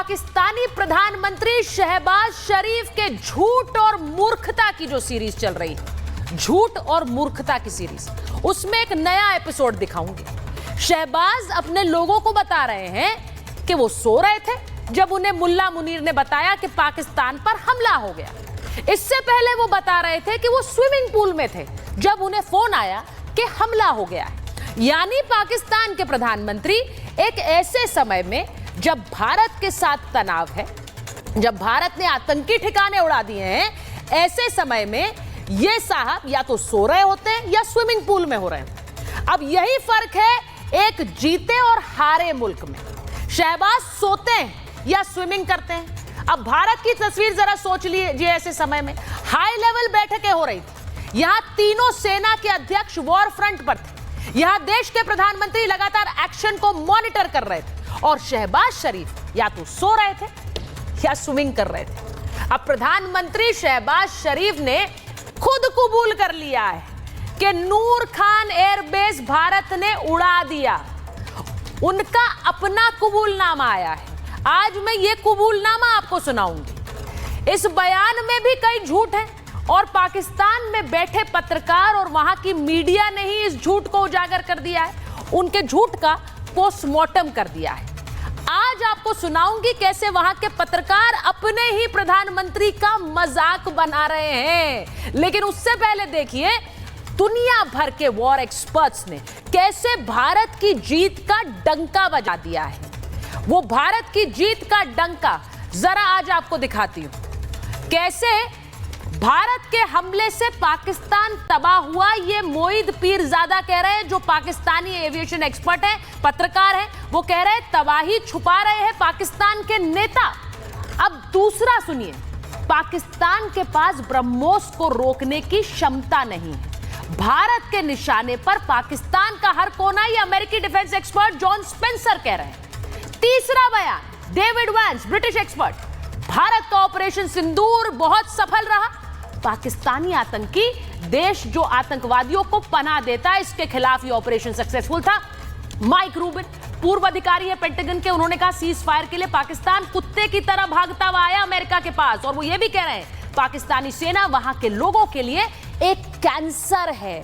पाकिस्तानी प्रधानमंत्री शहबाज शरीफ के झूठ और मूर्खता की जो सीरीज चल रही है, झूठ और मूर्खता की सीरीज, उसमें एक नया एपिसोड दिखाऊंगी। शहबाज अपने लोगों को बता रहे हैं कि वो सो रहे थे जब उन्हें मुल्ला मुनीर ने बताया कि पाकिस्तान पर हमला हो गया। इससे पहले वो बता रहे थे कि वो स्विमिंग पूल में थे जब उन्हें फोन आया कि हमला हो गया है। यानी पाकिस्तान के प्रधानमंत्री एक ऐसे समय में जब भारत के साथ तनाव है, जब भारत ने आतंकी ठिकाने उड़ा दिए हैं, ऐसे समय में ये साहब या तो सो रहे होते हैं या स्विमिंग पूल में हो रहे हैं। अब यही फर्क है एक जीते और हारे मुल्क में। शहबाज सोते हैं या स्विमिंग करते हैं। अब भारत की तस्वीर जरा सोच लीजिए। ऐसे समय में हाई लेवल बैठकें हो रही थी, यहां तीनों सेना के अध्यक्ष वॉर फ्रंट पर थे, यहां देश के प्रधानमंत्री लगातार एक्शन को मॉनिटर कर रहे थे और शहबाज शरीफ या तो सो रहे थे या स्विमिंग कर रहे थे। अब प्रधानमंत्री शहबाज शरीफ ने खुद कबूल कर लिया है कि नूर खान एयरबेस भारत ने उड़ा दिया। उनका अपना कबूलनामा आया है, आज मैं ये कबूलनामा आपको सुनाऊंगी। इस बयान में भी कई झूठ हैं और पाकिस्तान में बैठे पत्रकार और वहां की मीडिया ने ही इस झूठ को उजागर कर दिया है, उनके झूठ का पोस्टमार्टम कर दिया है। आज आपको सुनाऊंगी कैसे वहां के पत्रकार अपने ही प्रधानमंत्री का मजाक बना रहे हैं। लेकिन उससे पहले देखिए दुनिया भर के वॉर एक्सपर्ट्स ने कैसे भारत की जीत का डंका बजा दिया है। वो भारत की जीत का डंका जरा आज आपको दिखाती हूं, कैसे भारत के हमले से पाकिस्तान तबाह हुआ। ये मोईद पीरजादा कह रहे हैं, जो पाकिस्तानी एविएशन एक्सपर्ट है, पत्रकार है, वो कह रहे हैं तबाही छुपा रहे हैं पाकिस्तान के नेता। अब दूसरा सुनिए, पाकिस्तान के पास ब्रह्मोस को रोकने की क्षमता नहीं है। भारत के निशाने पर पाकिस्तान का हर कोना, ये अमेरिकी डिफेंस एक्सपर्ट जॉन स्पेंसर कह रहे हैं। तीसरा बयान David Vance, British expert, Bharat का ऑपरेशन सिंदूर बहुत सफल रहा। पाकिस्तानी आतंकी देश जो आतंकवादियों को पनाह देता है, इसके खिलाफ ये ऑपरेशन सक्सेसफुल था। माइक रूबिन, पूर्व अधिकारी है पेंटागन के, उन्होंने कहा सीज फायर के लिए पाकिस्तान कुत्ते की तरह भागता हुआ आया अमेरिका के पास। और वो ये भी कह रहे हैं पाकिस्तानी सेना वहां के लोगों के लिए एक कैंसर है।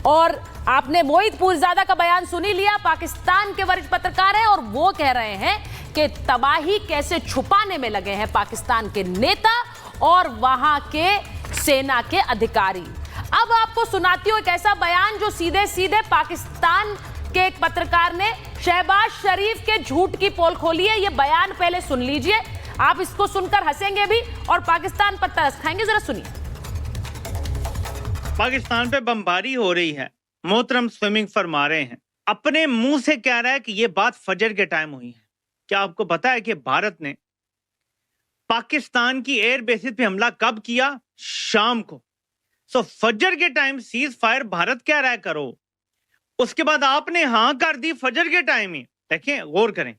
और आपने मोईद पीरजादा का बयान सुनी लिया, पाकिस्तान के वरिष्ठ पत्रकार हैं और वो कह रहे हैं कि तबाही कैसे छुपाने में लगे हैं पाकिस्तान के नेता और वहां के सेना के अधिकारी। अब आपको सुनाती हूं एक ऐसा बयान जो सीधे सीधे पाकिस्तान के एक पत्रकार ने शहबाज शरीफ के झूठ की पोल खोली है। यह बयान पहले सुन लीजिए, आप इसको सुनकर हंसेंगे भी और पाकिस्तान पर तरस खाएंगे। जरा सुनिए। पाकिस्तान पे बमबारी हो रही है, मोहतरम स्विमिंग फरमा रहे हैं, अपने मुंह से कह रहा है कि ये बात फजर के टाइम हुई है। क्या आपको पता है कि भारत ने पाकिस्तान की एयर बेसिस पे हमला कब किया? शाम को। सो फजर के टाइम सीज फायर भारत कह रहा है करो, उसके बाद आपने हां कर दी फजर के टाइम ही। देखें, गौर करें,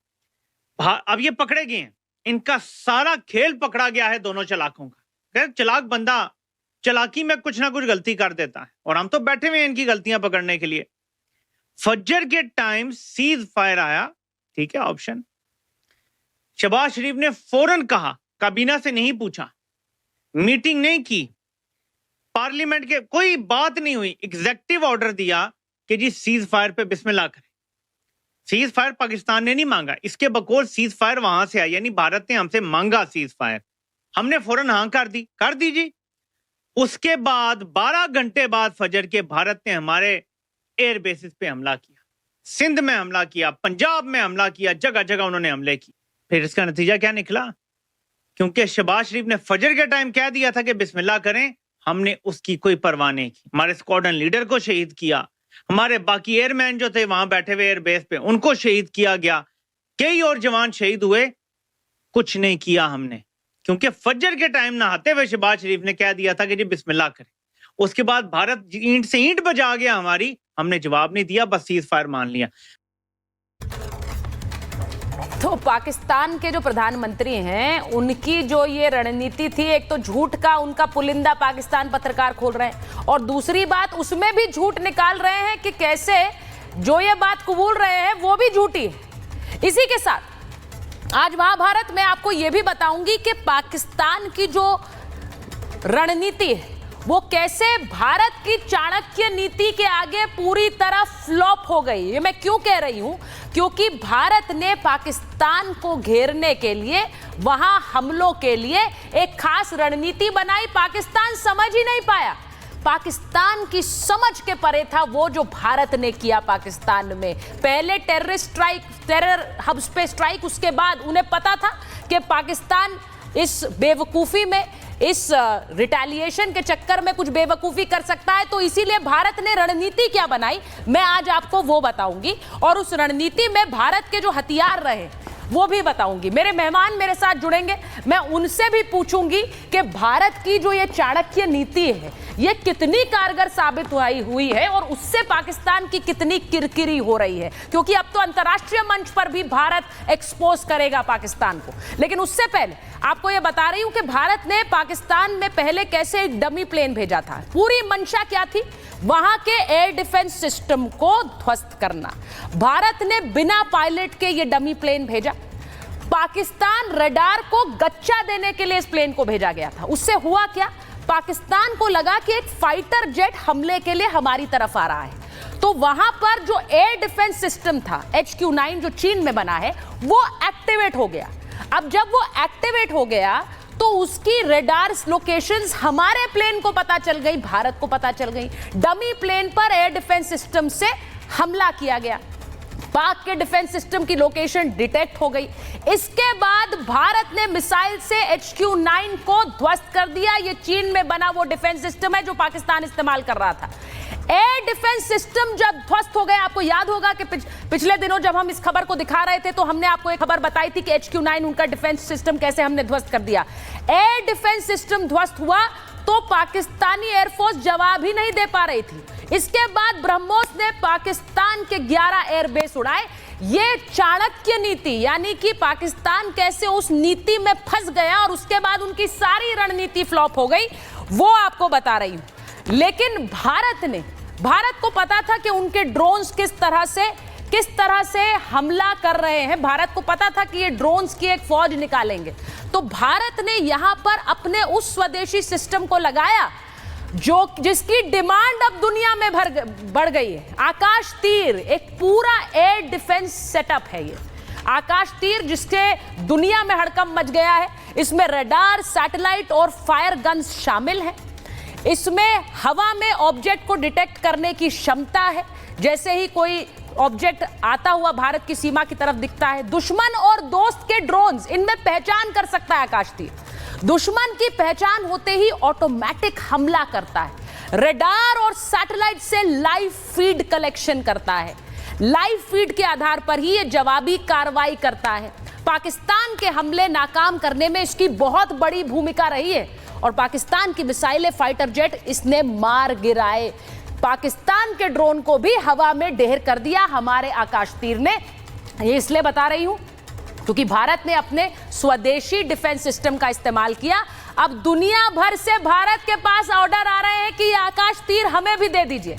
अब ये पकड़े गए हैं, इनका सारा खेल पकड़ा गया है दोनों चलाकों का। चलाक बंदा चलाकी में कुछ ना कुछ गलती कर देता है और हम तो बैठे हुए हैं इनकी गलतियां पकड़ने के लिए। फजर के टाइम सीज फायर आया, ठीक है, ऑप्शन। शहबाज शरीफ ने फौरन कहा, काबीना से नहीं पूछा, मीटिंग नहीं की, पार्लियामेंट के कोई बात नहीं हुई, एग्जेक्टिव ऑर्डर दिया कि जी सीज फायर पे बिस्मिल्लाह करें। सीज फायर पाकिस्तान ने नहीं मांगा, इसके बकौल सीज फायर वहां से आया, यानी भारत ने हमसे मांगा सीज फायर, हमने फौरन हां कर दी जी। उसके बाद 12 घंटे बाद फजर के भारत ने हमारे एयर बेसिस पे हमला किया, सिंध में हमला किया, पंजाब में हमला किया, जगह जगह उन्होंने हमले किए। फिर इसका नतीजा क्या निकला? क्योंकि शहबाज शरीफ ने फजर के टाइम कह दिया था कि बिस्मिल्लाह करें, हमने उसकी कोई परवाह नहीं की। हमारे स्क्वाड्रन लीडर को शहीद किया, हमारे बाकी एयरमैन जो थे वहां बैठे हुए एयरबेस पे उनको शहीद किया गया, कई और जवान शहीद हुए। कुछ नहीं किया हमने, क्योंकि फजर के टाइम नहाते हुए शहबाज शरीफ ने कह दिया था कि जी बिस्मिल्लाह करें। उसके बाद भारत ईंट से ईंट बजा गया हमारी, हमने जवाब नहीं दिया, बस सीज फायर मान लिया। तो पाकिस्तान के जो प्रधानमंत्री हैं, उनकी जो ये रणनीति थी, एक तो झूठ का उनका पुलिंदा पाकिस्तान पत्रकार खोल रहे हैं और दूसरी बात उसमें भी झूठ निकाल रहे हैं कि कैसे जो ये बात कबूल रहे हैं वो भी झूठी है। इसी के साथ आज महाभारत में आपको यह भी बताऊंगी कि पाकिस्तान की जो रणनीति है वो कैसे भारत की चाणक्य नीति के आगे पूरी तरह फ्लॉप हो गई। ये मैं क्यों कह रही हूं? क्योंकि भारत ने पाकिस्तान को घेरने के लिए, वहां हमलों के लिए एक खास रणनीति बनाई। पाकिस्तान समझ ही नहीं पाया। पाकिस्तान की समझ के परे था वो जो भारत ने किया पाकिस्तान में। पहले टेररिस्ट स्ट्राइक, टेरर हब्स पे स्ट्राइक, उसके बाद उन्हें पता था कि पाकिस्तान इस बेवकूफ़ी में, इस रिटेलिएशन के चक्कर में कुछ बेवकूफ़ी कर सकता है। तो इसीलिए भारत ने रणनीति क्या बनाई, मैं आज आपको वो बताऊंगी। और उस रणनीति में भारत के जो हथियार रहे वो भी बताऊंगी। मेरे मेहमान मेरे साथ जुड़ेंगे, मैं उनसे भी पूछूंगी कि भारत की जो ये चाणक्य नीति है ये कितनी कारगर साबित हुई है और उससे पाकिस्तान की कितनी किरकिरी हो रही है। क्योंकि अब तो अंतर्राष्ट्रीय मंच पर भी भारत एक्सपोज करेगा पाकिस्तान को। लेकिन उससे पहले आपको ये बता रही हूं कि भारत ने पाकिस्तान में पहले कैसे एक डमी प्लेन भेजा था। पूरी मंशा क्या थी? वहां के एयर डिफेंस सिस्टम को ध्वस्त करना। भारत ने बिना पायलट के ये डमी प्लेन भेजा। पाकिस्तान रडार को गच्चा देने के लिए इस प्लेन को भेजा गया था। उससे हुआ क्या? पाकिस्तान को लगा कि एक फाइटर जेट हमले के लिए हमारी तरफ आ रहा है, तो वहां पर जो एयर डिफेंस सिस्टम था HQ-9 जो चीन में बना है वो एक्टिवेट हो गया। अब जब वो एक्टिवेट हो गया तो उसकी रडार लोकेशंस हमारे प्लेन को पता चल गई, भारत को पता चल गई। डमी प्लेन पर एयर डिफेंस सिस्टम से हमला किया गया, पाक के डिफेंस सिस्टम की लोकेशन डिटेक्ट हो गई। इसके बाद भारत ने मिसाइल से HQ-9 को ध्वस्त कर दिया। ये चीन में बना वो डिफेंस सिस्टम है जो पाकिस्तान इस्तेमाल कर रहा था। एयर डिफेंस सिस्टम जब ध्वस्त हो गए, आपको याद होगा कि पिछले दिनों जब हम इस खबर को दिखा रहे थे तो हमने आपको एक खबर बताई थी कि HQ-9 उनका डिफेंस सिस्टम कैसे हमने ध्वस्त कर दिया। एयर डिफेंस सिस्टम ध्वस्त हुआ तो पाकिस्तानी एयरफोर्स जवाब ही नहीं दे पा रही थी। इसके बाद ब्रह्मोस ने पाकिस्तान के 11 एयरबेस उड़ाए। ये चाणक्य नीति, यानी कि पाकिस्तान कैसे उस नीति में फंस गया और उसके बाद उनकी सारी रणनीति फ्लॉप हो गई, वो आपको बता रही हूं। लेकिन भारत को पता था कि उनके ड्रोन्स किस तरह से हमला कर रहे हैं। भारत को पता था कि ये ड्रोन्स की एक फौज निकालेंगे। तो भारत ने यहां पर अपने उस स्वदेशी सिस्टम को लगाया जिसकी डिमांड अब दुनिया में बढ़ गई है। आकाश तीर एक पूरा एयर डिफेंस सेटअप है। ये आकाश तीर जिसके दुनिया में हड़कंप मच गया है। इसमें रडार, सैटेलाइट और फायर गन्स शामिल हैं। इसमें हवा में ऑब्जेक्ट को डिटेक्ट करने की क्षमता है। जैसे ही कोई ऑब्जेक्ट आता हुआ भारत की सीमा की तरफ दिखता है, दुश्मन और दोस्त के ड्रोन्स इनमें पहचान कर सकता है आकाश तीर। दुश्मन की पहचान होते ही ऑटोमेटिक हमला करता है। रडार और सैटेलाइट से लाइव फीड कलेक्शन करता है। लाइव फीड के आधार पर ही ये जवाबी कार्रवाई करता है। पाकिस्तान के हमले नाकाम करने में इसकी बहुत बड़ी भूमिका रही है और पाकिस्तान की मिसाइलें, फाइटर जेट इसने मार गिराए। पाकिस्तान के ड्रोन को भी हवा में ढेर कर दिया हमारे आकाश तीर ने। ये इसलिए बता रही हूं क्योंकि भारत ने अपने स्वदेशी डिफेंस सिस्टम का इस्तेमाल किया। अब दुनिया भर से भारत के पास ऑर्डर आ रहे हैं कि ये आकाश तीर हमें भी दे दीजिए।